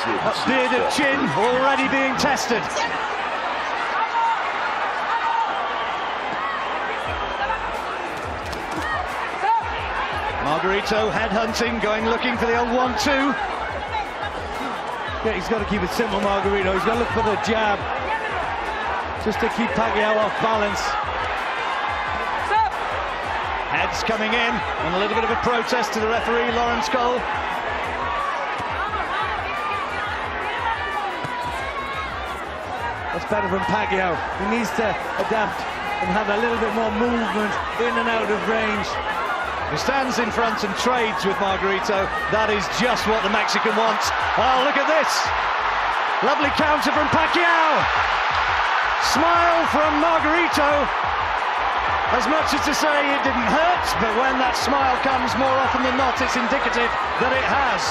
That bearded chin already being tested. Margarito headhunting, going looking for the old 1-2. Yeah, he's got to keep it simple, Margarito. He's got to look for the jab, just to keep Pacquiao off balance. Heads coming in, and a little bit of a protest to the referee, Lawrence Cole. That's better from Pacquiao. He needs to adapt and have a little bit more movement in and out of range. He stands in front and trades with Margarito. That is just what the Mexican wants. Oh, look at this. Lovely counter from Pacquiao. Smile from Margarito. As much as to say it didn't hurt, but when that smile comes, more often than not, it's indicative that it has.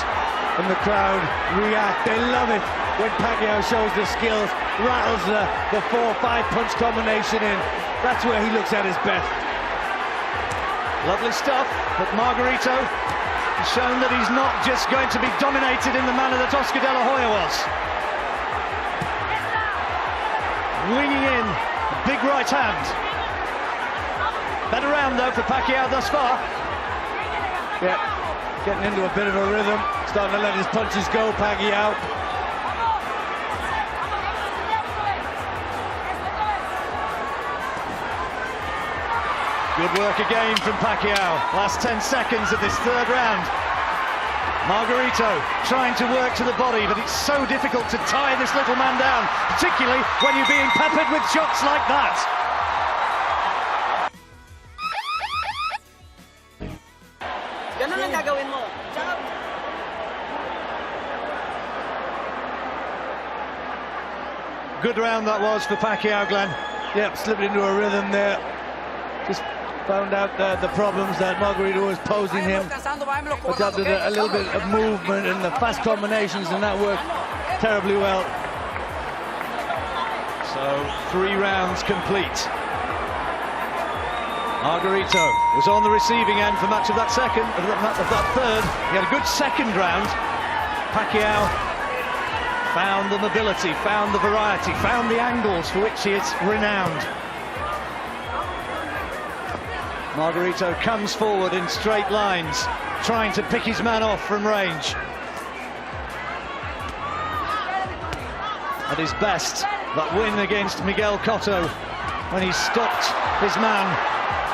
And the crowd react. They love it when Pacquiao shows the skills, rattles the 4-5 punch combination in. That's where he looks at his best. Lovely stuff, but Margarito has shown that he's not just going to be dominated in the manner that Oscar De La Hoya was. Winging in, a big right hand. Better round though for Pacquiao thus far. Yeah, getting into a bit of a rhythm, starting to let his punches go, Pacquiao. Good work again from Pacquiao. Last 10 seconds of this third round. Margarito trying to work to the body, but it's so difficult to tie this little man down, particularly when you're being peppered with shots like that. Ganun lang gagawin mo. Good round that was for Pacquiao, Glenn. Yep, slipped into a rhythm there. Just found out the problems that Margarito was posing him. Adapted a little bit of movement and the fast combinations, and that worked terribly well. So 3 rounds complete. Margarito was on the receiving end for much of that second, of that third. He had a good second round. Pacquiao found the mobility, found the variety, found the angles for which he is renowned. Margarito comes forward in straight lines, trying to pick his man off from range. At his best, that win against Miguel Cotto, when he stopped his man.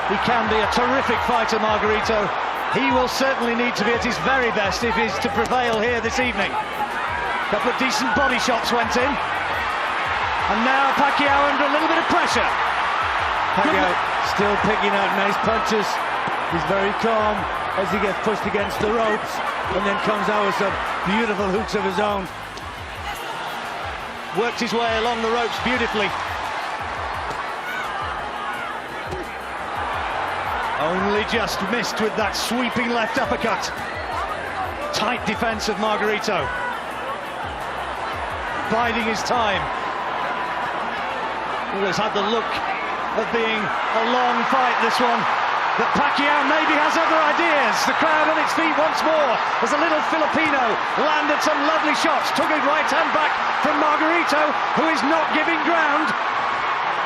He can be a terrific fighter, Margarito. He will certainly need to be at his very best if he's to prevail here this evening. A couple of decent body shots went in. And now Pacquiao under a little bit of pressure. Pacquiao still picking out nice punches. He's very calm as he gets pushed against the ropes and then comes out with some beautiful hooks of his own. Worked his way along the ropes beautifully. Only just missed with that sweeping left uppercut. Tight defense of Margarito. Biding his time. Always had the look of being a long fight, this one. But Pacquiao maybe has other ideas. The crowd on its feet once more as a little Filipino landed some lovely shots. Took his right hand back from Margarito, who is not giving ground.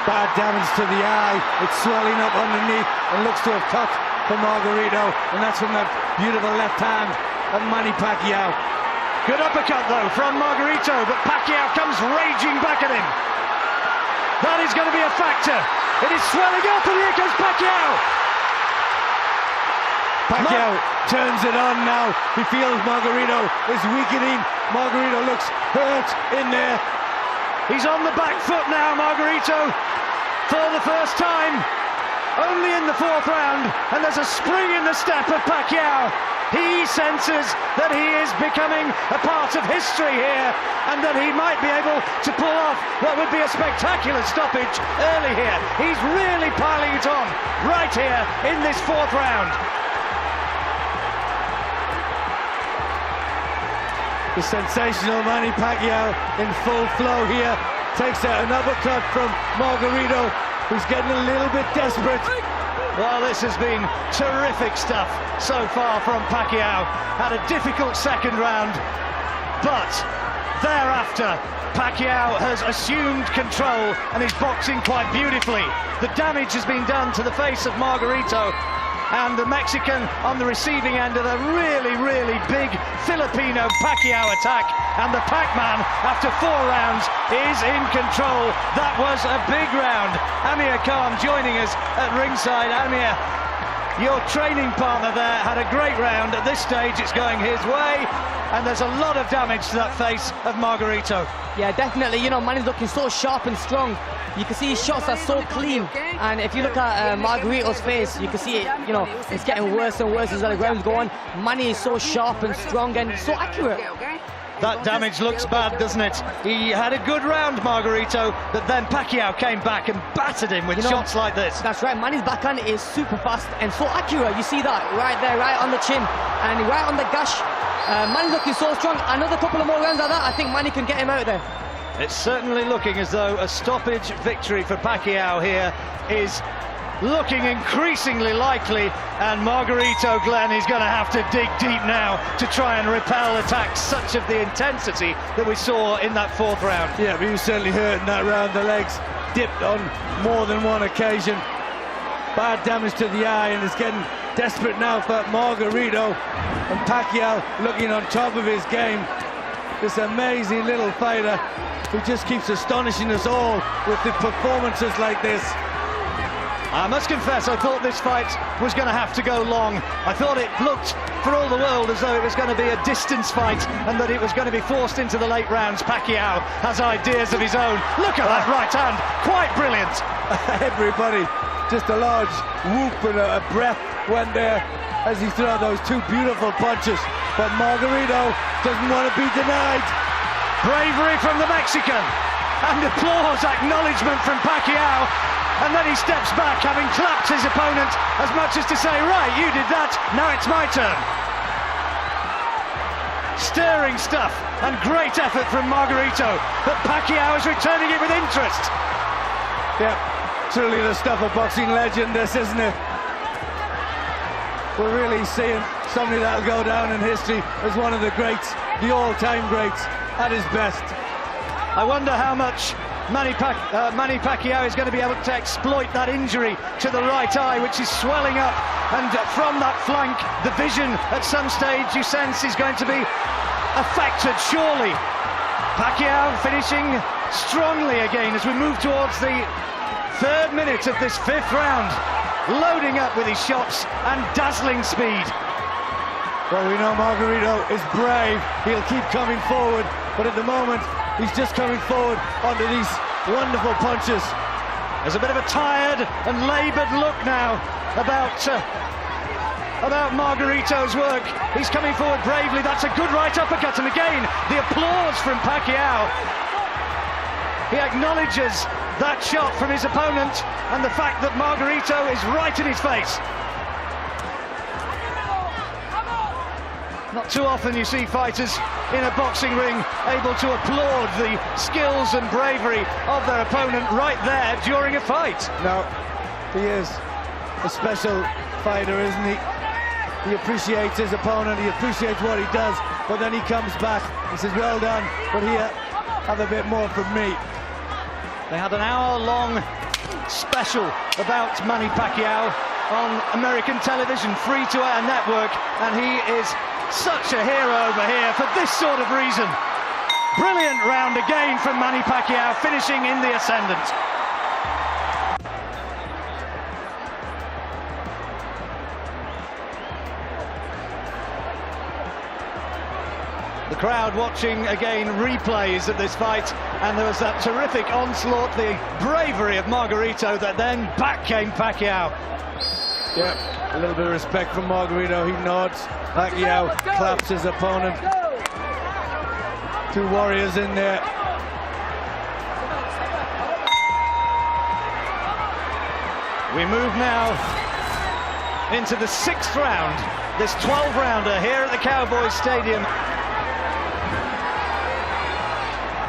Bad damage to the eye. It's swelling up underneath and looks to have cut for Margarito. And that's from that beautiful left hand of Manny Pacquiao. Good uppercut though from Margarito, but Pacquiao comes raging back at him. That is going to be a factor. It is swelling up, and here comes Pacquiao. Pacquiao turns it on now. He feels Margarito is weakening. Margarito looks hurt in there. He's on the back foot now, Margarito, for the first time. Only in the 4th round, and there's a spring in the step of Pacquiao. He senses that he is becoming a part of history here, and that he might be able to pull off what would be a spectacular stoppage early here. He's really piling it on right here in this 4th round. The sensational Manny Pacquiao in full flow here. Takes out an uppercut from Margarito, who's getting a little bit desperate. Well, this has been terrific stuff so far from Pacquiao. Had a difficult second round, but thereafter, Pacquiao has assumed control and is boxing quite beautifully. The damage has been done to the face of Margarito, and the Mexican on the receiving end of a really, really big Filipino Pacquiao attack. And the Pac-Man, after 4 rounds, is in control. That was a big round. Amir Khan joining us at ringside. Amir, your training partner there had a great round. At this stage, it's going his way, and there's a lot of damage to that face of Margarito. Yeah, definitely. You know, Manny's looking so sharp and strong. You can see his shots are so clean, and if you look at Margarito's face, you can see it, you know, it's getting worse and worse as the rounds go on. Manny is so sharp and strong and so accurate. That damage looks bad, doesn't it? He had a good round, Margarito, but then Pacquiao came back and battered him with shots like this. That's right, Manny's backhand is super fast and so accurate. You see that right there, right on the chin and right on the gash. Manny's looking so strong. Another couple of more rounds like that, I think Manny can get him out there. It's certainly looking as though a stoppage victory for Pacquiao here is looking increasingly likely, and Margarito, Glenn, is going to have to dig deep now to try and repel attacks such of the intensity that we saw in that 4th round. Yeah, but he was certainly hurt in that round. The legs dipped on more than one occasion. Bad damage to the eye, and it's getting desperate now for Margarito, and Pacquiao looking on top of his game. This amazing little fighter who just keeps astonishing us all with the performances like this. I must confess, I thought this fight was going to have to go long. I thought it looked, for all the world, as though it was going to be a distance fight and that it was going to be forced into the late rounds. Pacquiao has ideas of his own. Look at that right hand, quite brilliant. Everybody, just a large whoop and a breath went there as he threw out those 2 beautiful punches. But Margarito doesn't want to be denied. Bravery from the Mexican, and applause, acknowledgement from Pacquiao. And then he steps back, having clapped his opponent as much as to say, right, you did that, now it's my turn. Stirring stuff and great effort from Margarito, but Pacquiao is returning it with interest. Yeah, truly the stuff of boxing legend, this, isn't it? We're really seeing somebody that'll go down in history as one of the greats, the all-time greats, at his best. I wonder how much Manny Pacquiao is going to be able to exploit that injury to the right eye, which is swelling up, and from that flank, the vision at some stage you sense is going to be affected, surely. Pacquiao finishing strongly again as we move towards the 3rd minute of this 5th round, loading up with his shots and dazzling speed. Well, we know Margarito is brave. He'll keep coming forward, but at the moment, he's just coming forward onto these wonderful punches. There's a bit of a tired and laboured look now about Margarito's work. He's coming forward bravely. That's a good right uppercut, and again, the applause from Pacquiao. He acknowledges that shot from his opponent and the fact that Margarito is right in his face. Not too often you see fighters in a boxing ring able to applaud the skills and bravery of their opponent right there during a fight. No, he is a special fighter, isn't he? He appreciates his opponent, he appreciates what he does, but then he comes back and says, well done, but here, have a bit more from me. They had an hour-long special about Manny Pacquiao on American television, free-to-air network, and he is such a hero over here for this sort of reason. Brilliant round again from Manny Pacquiao, finishing in the ascendant. The crowd watching again replays of this fight, and there was that terrific onslaught, the bravery of Margarito, that then back came Pacquiao. Yeah, a little bit of respect from Margarito. He nods. Pacquiao claps his opponent. 2 warriors in there. We move now into the 6th round, this 12-rounder here at the Cowboys Stadium.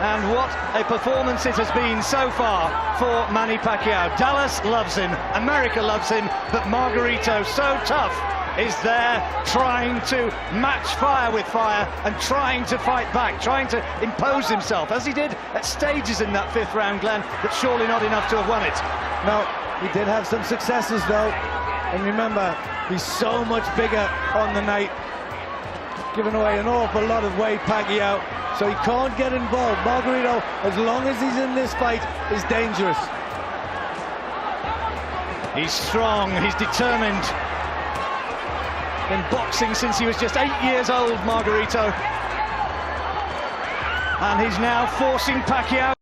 And what a performance it has been so far for Manny Pacquiao. Dallas loves him, America loves him, but Margarito so tough is there trying to match fire with fire and trying to fight back, trying to impose himself, as he did at stages in that 5th round, Glenn, but surely not enough to have won it. No, he did have some successes though, and remember, he's so much bigger on the night, giving away an awful lot of weight, Pacquiao, so he can't get involved. Margarito, as long as he's in this fight, is dangerous. He's strong, he's determined. Been boxing since he was just 8 years old, Margarito. And he's now forcing Pacquiao